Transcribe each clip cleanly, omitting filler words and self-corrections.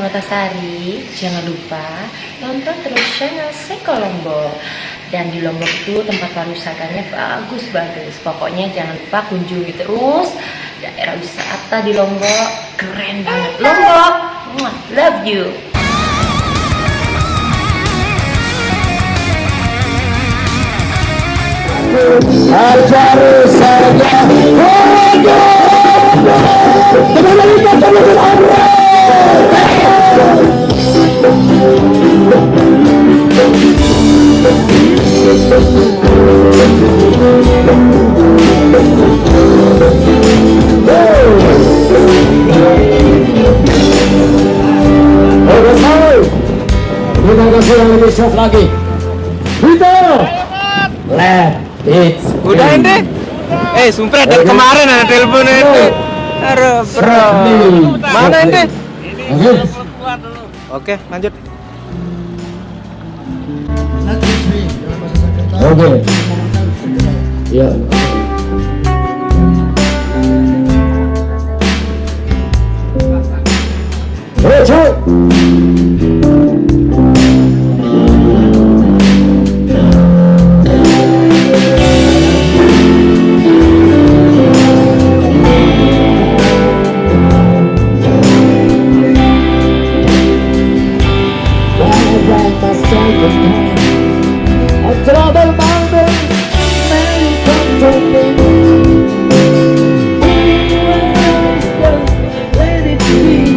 Notasari, jangan lupa tonton terus channel Seko Lombok. Dan di Lombok itu tempat pariwisatanya bagus-bagus. Pokoknya jangan lupa kunjungi terus daerah wisata di Lombok. Keren banget Lombok. Love you. Terima kasih yang lebih soft lagi. Itu. Let it. Udah ente? Sumpah dari kemarin ada telepon ente. Aduh, bro. Mana ente? Oke, lanjut. Oke. Ya. Trouble mountain, man, come to me. Let it be.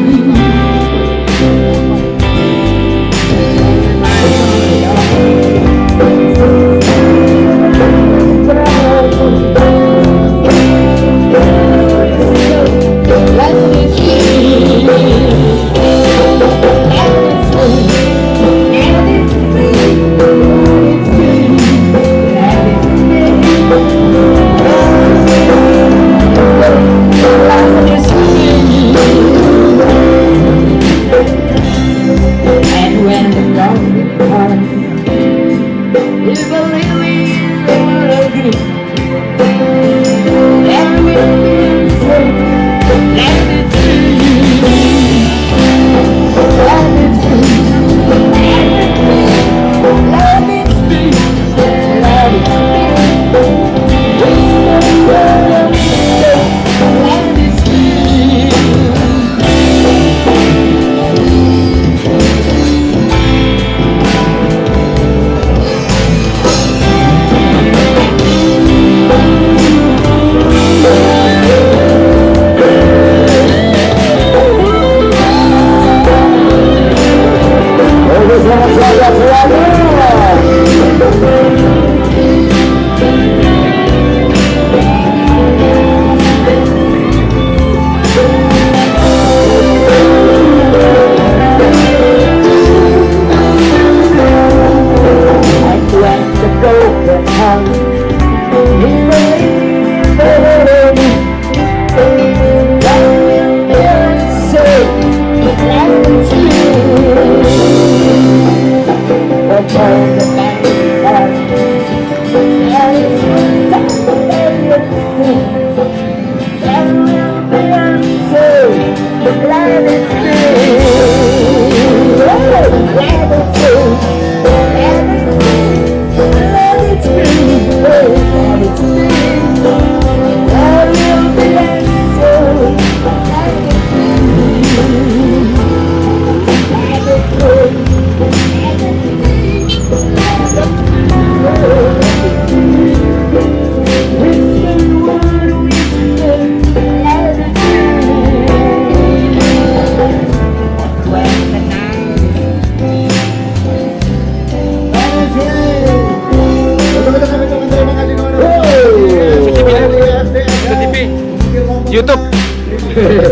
YouTube.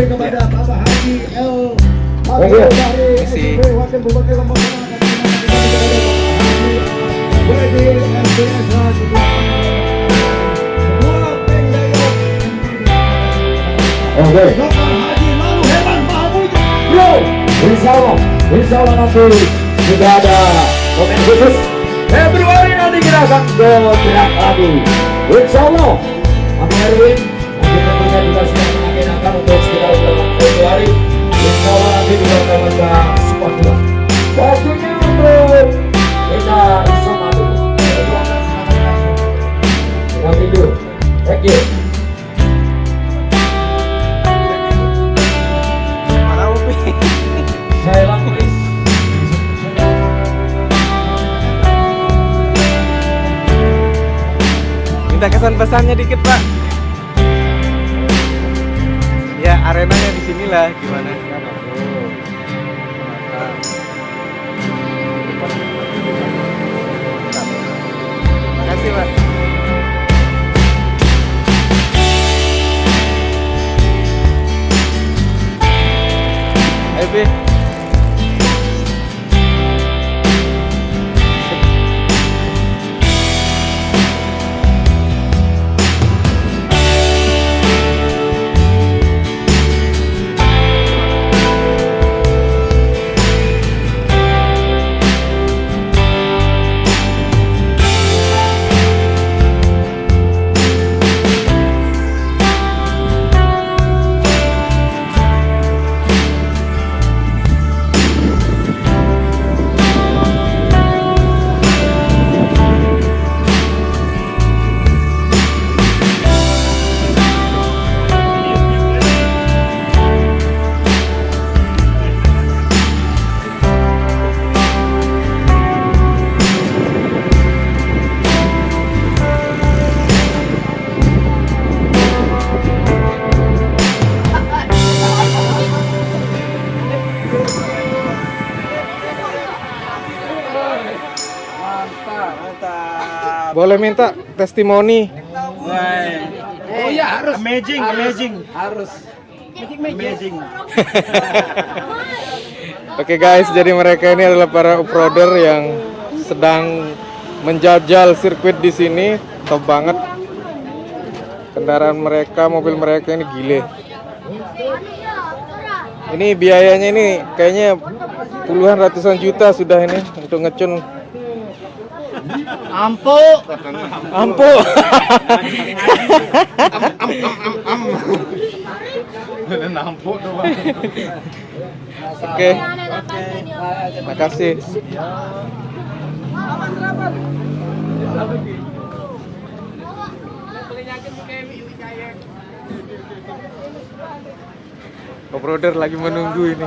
Kepada Bapak Haji L. Oke. Insya Allah nanti juga ada komen khusus. Februari nanti kita akan bergerak lagi. Insya Allah. Amin Erwin. Nanti tentunya juga sudah mengagendakan untuk sekitar bulan Februari. Insya Allah nanti juga akan juga sepatu. Waktunya untuk kita sepatu. Continue. Thank you. Mana Upi? Saya lakukan. Minta kesan pesannya dikit Pak. Ya arenanya di sinilah gimana? Makasih Pak. Ayo Pi. Boleh minta testimoni? Oh ya harus. Amazing. Harus. Amazing. Oke guys, jadi mereka ini adalah para off-roader yang sedang menjajal sirkuit di sini. Top banget. Kendaraan mereka, mobil mereka ini gile. Ini biayanya ini kayaknya puluhan ratusan juta sudah ini untuk ngecun. Ampo. Oke. Makasih. Off-roader lagi menunggu ini.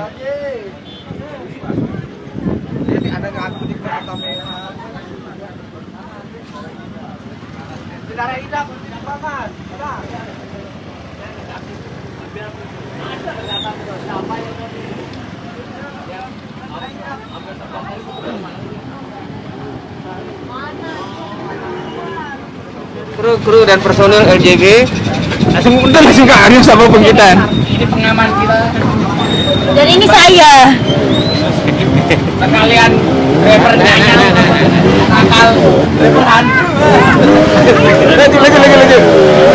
Ada nggak aku di kamera? Darah hitam, makan. Kru dan personil LJB langsung ke Arif sama penggitan. Ini pengaman kita. Dan ini saya. Sekalian drivernya akal driveran.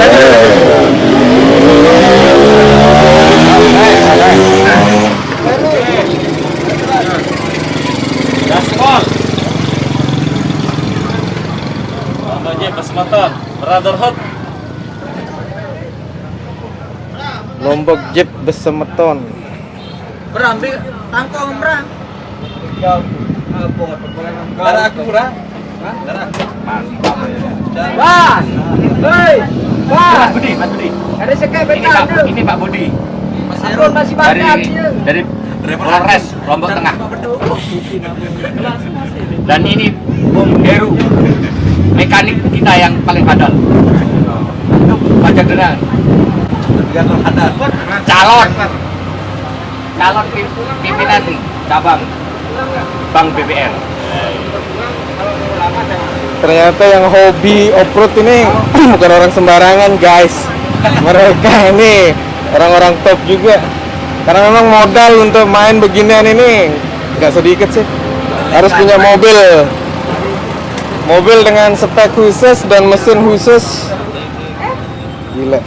Lanjut. Gaspol. Contohnya Basmatan, Brotherhood. Lombok Jet Besemeton. Berambil tangkong berang. Darah aku berang. Darah aku. Bas. Hei. Bas. Budi. Ada sekai betul. Ini Pak Budi. Abon masih banyak. Dari Polres Lombok Tengah. Dan ini Bung Heru, mekanik kita yang paling handal. Untuk pajak denang. Calon pimpinan cabang Bank BBL. Ternyata yang hobi off-road ini bukan orang sembarangan guys. Mereka ini orang-orang top juga. Karena memang modal untuk main beginian ini nggak sedikit sih. Harus punya mobil dengan spek khusus dan mesin khusus. Gila.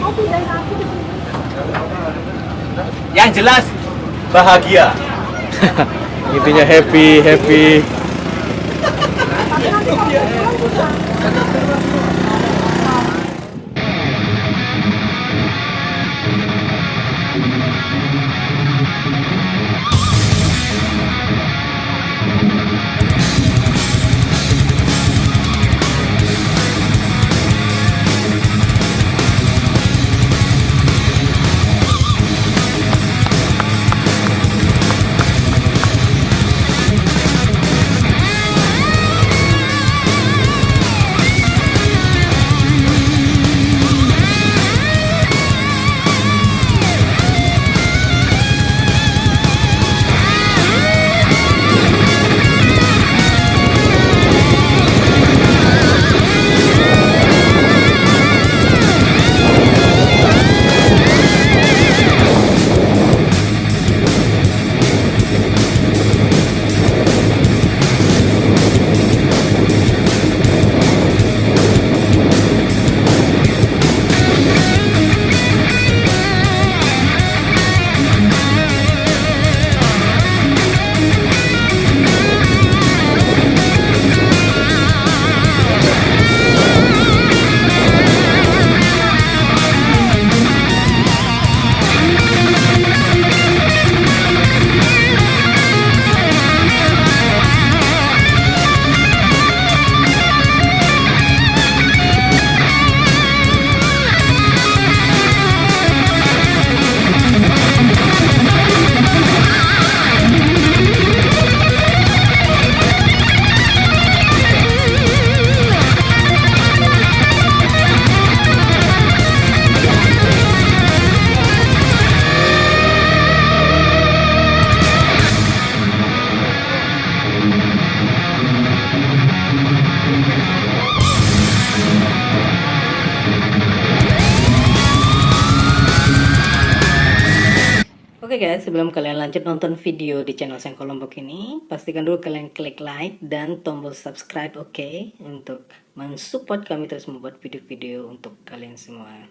Yang jelas bahagia. Intinya happy. Oke guys, sebelum kalian lanjut nonton video di channel Sengko Lombok ini, pastikan dulu kalian klik like dan tombol subscribe, oke? Untuk mensupport kami terus membuat video-video untuk kalian semua.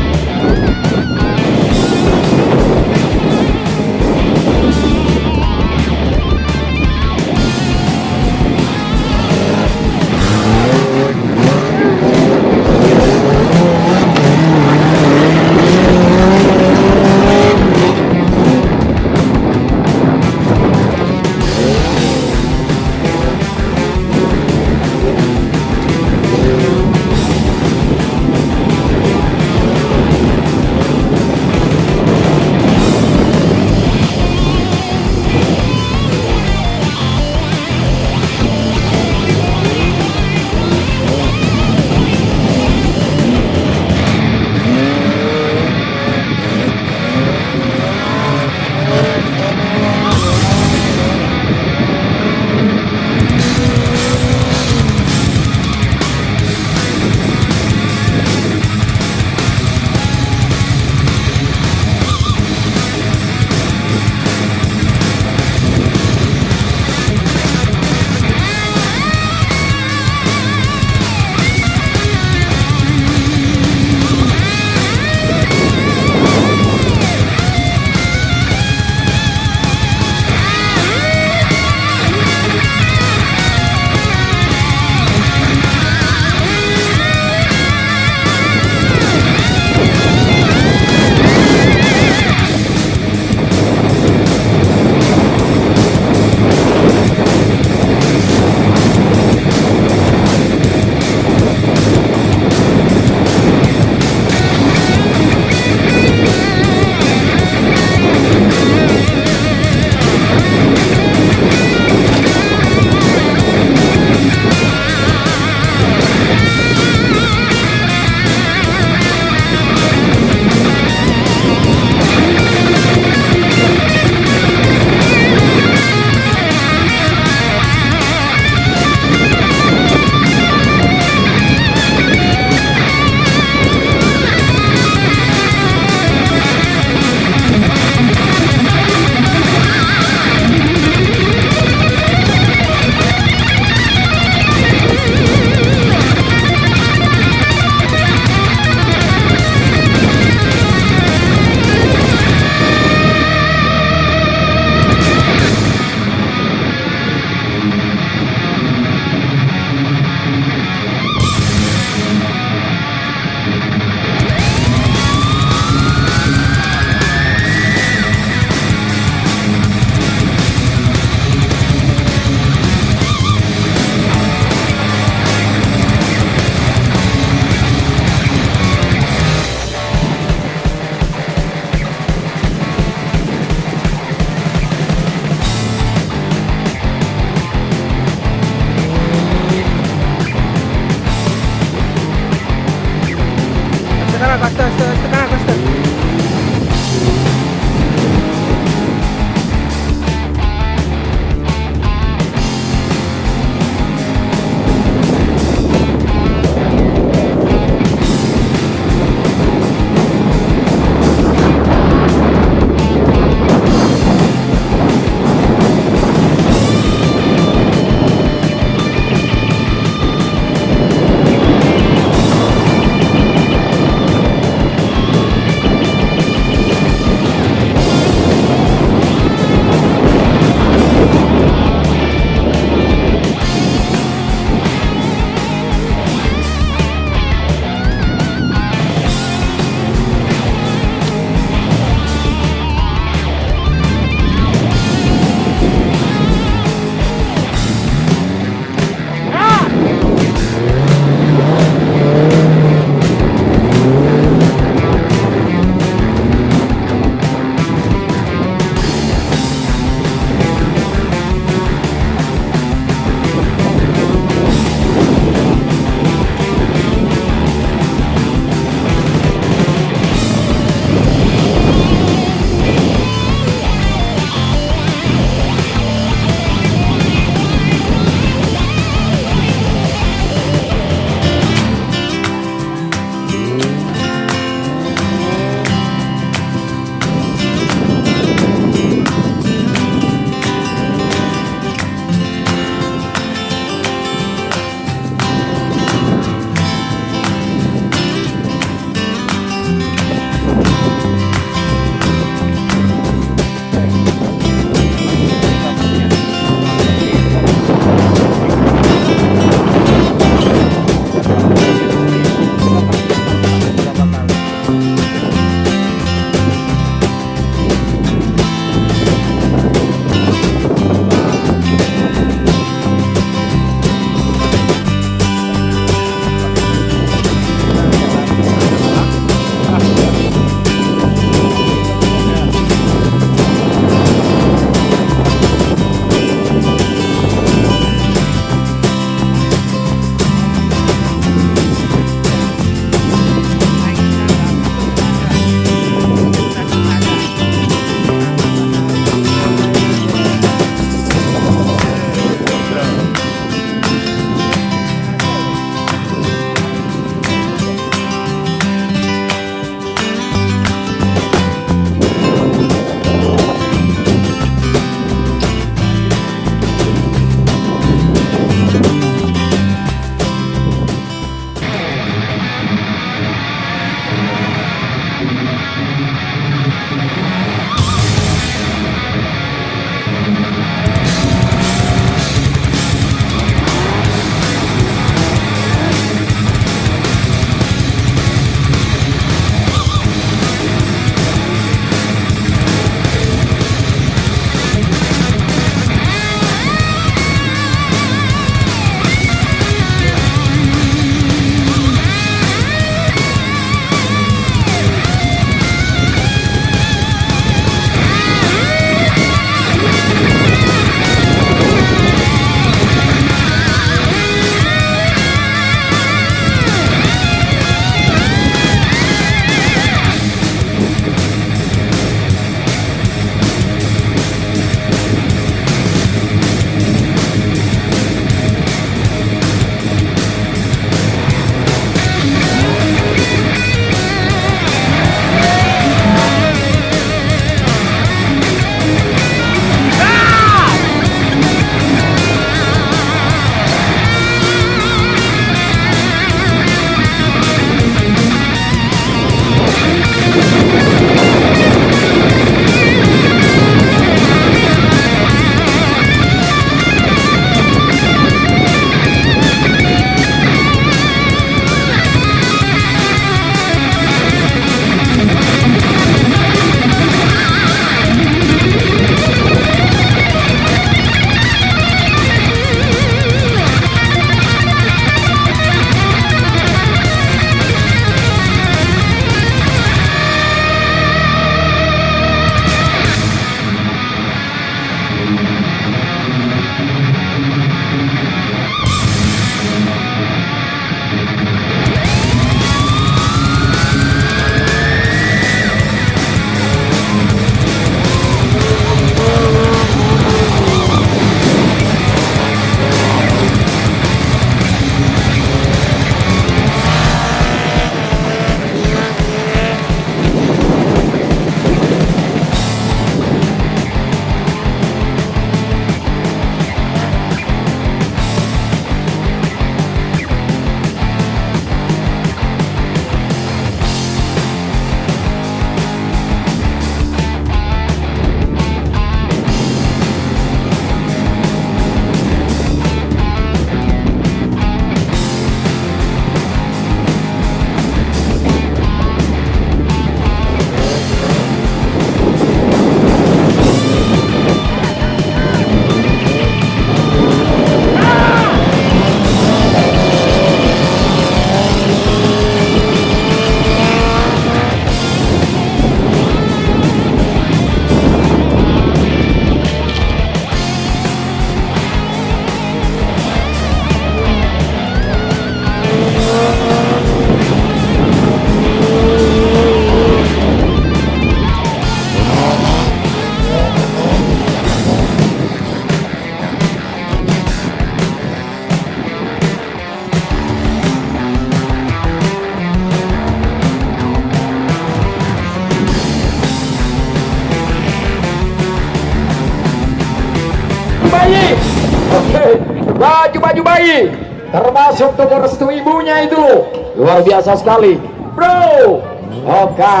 bayi. Oke, baju bayi. Termasuk tunggu restu ibunya itu loh. Luar biasa sekali, bro. Oke,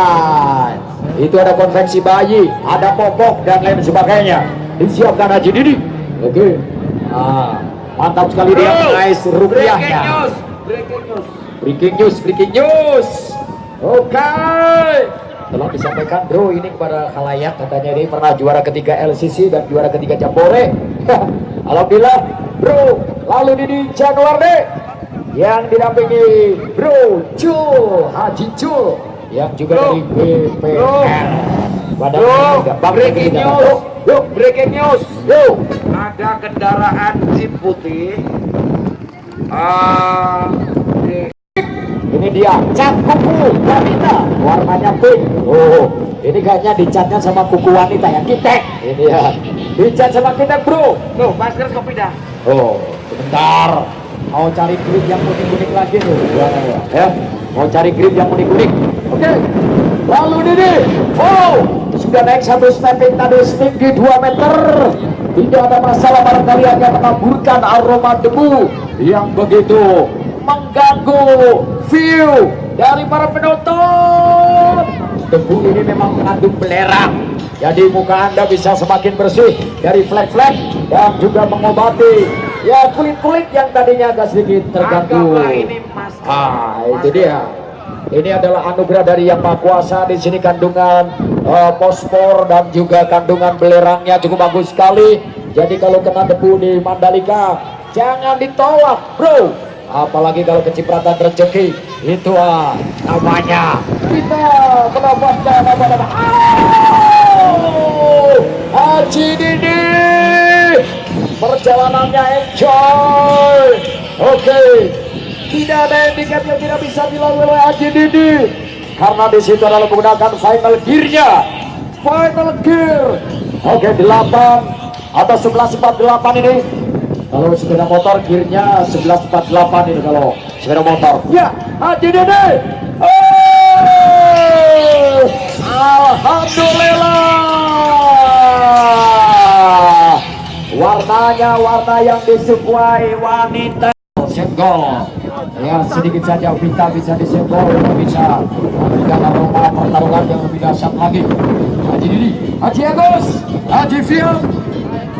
itu ada konvensi bayi, ada popok dan lain sebagainya. Disiapkan Haji Didi. Oke, mantap sekali dia mengais rupiahnya. Breaking news. Oke, telah disampaikan bro ini kepada khalayak, katanya ini pernah juara ketiga LCC dan juara ketiga Jambore. Alhamdulillah bro. Lalu Didi Januarde yang didampingi bro Jul Haji Jul yang juga dari BPR. Breaking news. Ada kendaraan Jeep putih. Ini dia cat kuku wanita warnanya pink. Oh, ini kayaknya dicatnya sama kuku wanita ya, kitek. Ini ya, dicat sama kitek bro. Tuh, masker kopi dah. Oh, sebentar. Mau cari grip yang unik-unik lagi tuh. Ya, mau cari grip yang unik-unik. Oke. Lalu Didi. Oh, sudah naik satu stepping tadi setinggi 2 meter. Tidak ada masalah, barangkali hanya menaburkan aroma debu yang begitu mengganggu view dari para penonton. Debu ini memang mengandung belerang, jadi muka Anda bisa semakin bersih dari flek-flek dan juga mengobati ya kulit-kulit yang tadinya agak sedikit terganggu. Itu dia. Ini adalah anugerah dari Yang Maha Kuasa. Di sini kandungan fosfor dan juga kandungan belerangnya cukup bagus sekali. Jadi kalau kena debu di Mandalika jangan ditolak, bro. Apalagi kalau kecipratan rezeki, itu namanya kita mendapatkan apa-apa. Haji Didi perjalanannya enjoy. Oke, tidak ada handicap yang tidak bisa dilalui oleh Haji Didi karena di situ adalah menggunakan final gear-nya. Final gear. Oke, 8 atau 1148 ini. Kalau sepeda motor gearnya 1148 ini kalau sepeda motor. Ya, Haji Didi. Alhamdulillah. Warnanya warna yang disukai wanita. Senggol. Ya, sedikit saja Vita bisa disenggol, bisa memberikan aroma pertarungan yang lebih dahsyat lagi. Haji Didi, Haji Agus, Haji Fiam,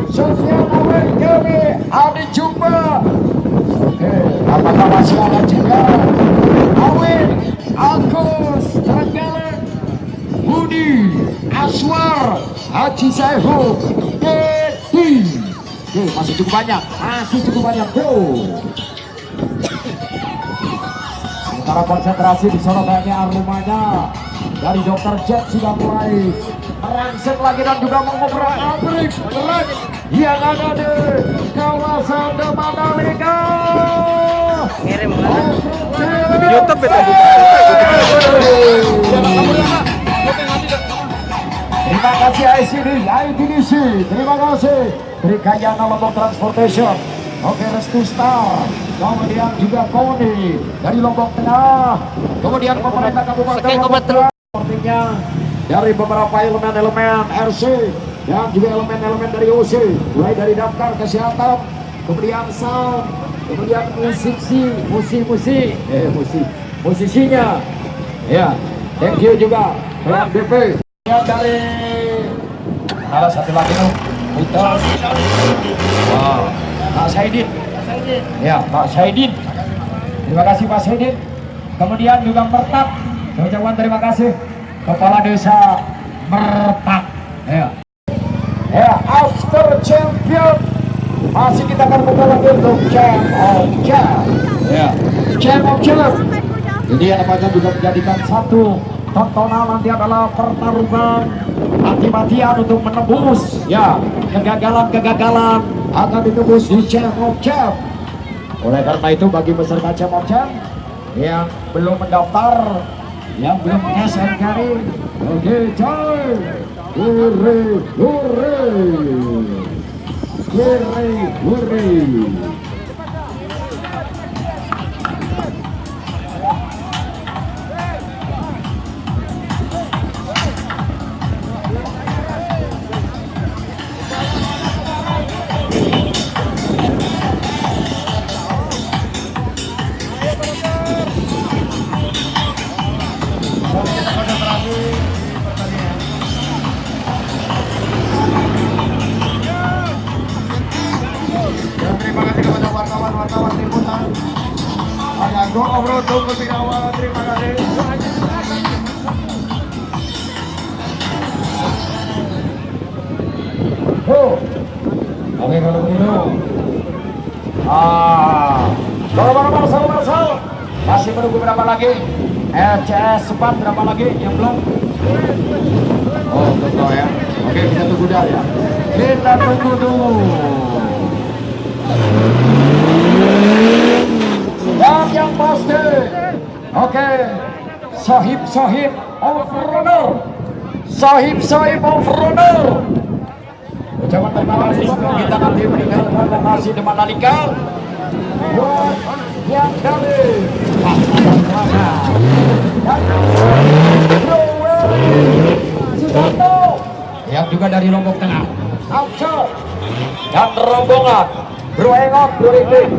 Sofyan Awen, kami ada jumpa. Oke, apakah masih ada juga Awen, Agus, Terenggalek, Budi, Aswar, Haji Saihu, Dedi. Oke, masih cukup banyak, bro. Sementara konsentrasi di sono kayaknya aromanya dari Dr. Jet sudah mulai merangsek lagi dan juga mengobrak abrik berat yang ada di kawasan The Mandalika. Ngirim YouTube itu. Terima kasih ITDC, terima kasih Trikayana Lombok Transportation. Oke, Restu Star, kemudian juga Koni dari Lombok Tengah, kemudian pemerintah Kabupaten Lombok Tengah, sepertinya dari beberapa elemen-elemen RC dan juga elemen-elemen dari OC, mulai dari daftar kesehatan, kemudian sound, kemudian musisinya, ya, thank you juga PNBP yang dari salah satu lagi tuh, wow. Pak Saidin, ya Pak Saidin, terima kasih Pak Saidin. Kemudian juga Mertak, ucapan terima kasih Kepala Desa Mertak. Ya, after champion masih kita akan buka lagi untuk Champ of Champ. Ya, Champ of Champ. Ini namanya juga menjadikan satu tontonan, nanti adalah pertarungan mati-matian untuk menembus ya kegagalan akan ditembus di Champ of Champ. Oleh karena itu bagi peserta Champ of Champ yang belum mendaftar, yang belum punya SNKRI, oke coy, hore. Ada go off-road tunggu tidak awal, terima kasih. Oke kalau begitu. Kalau Marcel masih menunggu berapa lagi? LCS cepat berapa lagi yang belum? Oh betul ya. Oke kita tunggu dah ya. Kita tunggu dulu. Dan yang pasti, oke, sahib off-roader, sahib off-roader. Ucapan terima kasih sebelum kita nanti meninggalkan lokasi di Mandalika. Buat yang dari Susanto, yang juga dari Lombok Tengah, Absor dan rombongan Bro Engot, Bro Rindik.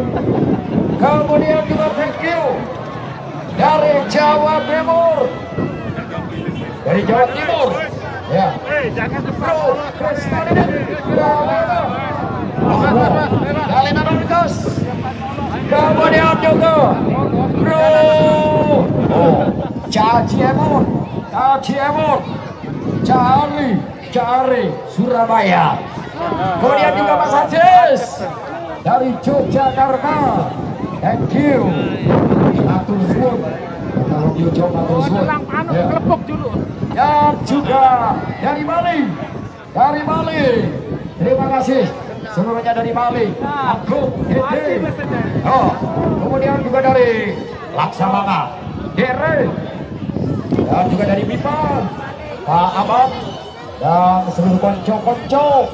Kemudian juga thank you dari Jawa Timur, ya. Bro Krisnadin, dari Nanongkas. Kemudian juga Bro Caci Emon, Cari Surabaya. Kemudian juga Mas Ajis dari Yogyakarta. Thank you. Atur suwun. Kalau dia jawab atur suwun. Dan juga dari Bali. Terima kasih seluruhnya dari Bali. Aku Gede. Kemudian juga dari Laksamana, Dere. Dan juga dari Bipan, Pak Ahmad dan seluruh konco-konco.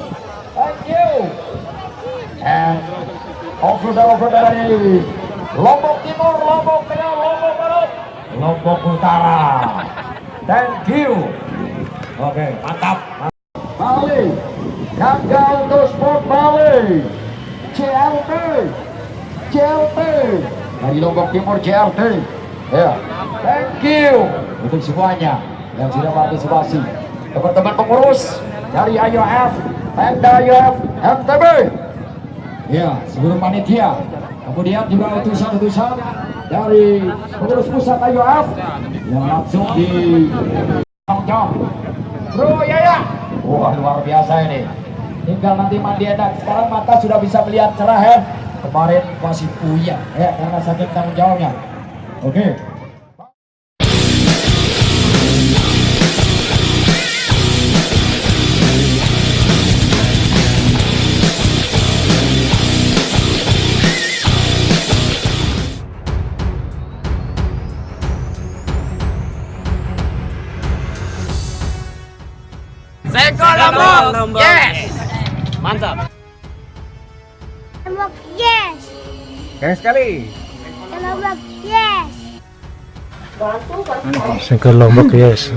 Thank you. And off-roader dari Lombok Timur, Lombok Tengah, Lombok Barat, Lombok Utara. Thank you. Oke, mantap. Bali, Gangga untuk Sport Bali, CLT dari Lombok Timur, CLT. Ya, thank you untuk semuanya yang sudah partisipasi. Teman-teman pengurus dari IOF, Pemda IOF, MTB. Ya, seluruh panitia. Kemudian juga utusan-utusan dari pengurus pusat IOF yang langsung di Tongkong. Bro Yaya, wah luar biasa ini. Tinggal nanti mandi enak. Sekarang mata sudah bisa melihat cerah ya. Kemarin masih puyeng ya karena saking tanggung jawabnya. Oke. Lombok. Yes. Mantap. Lombok, yes. Keren sekali. Lombok, yes. Sengkel Lombok, yes.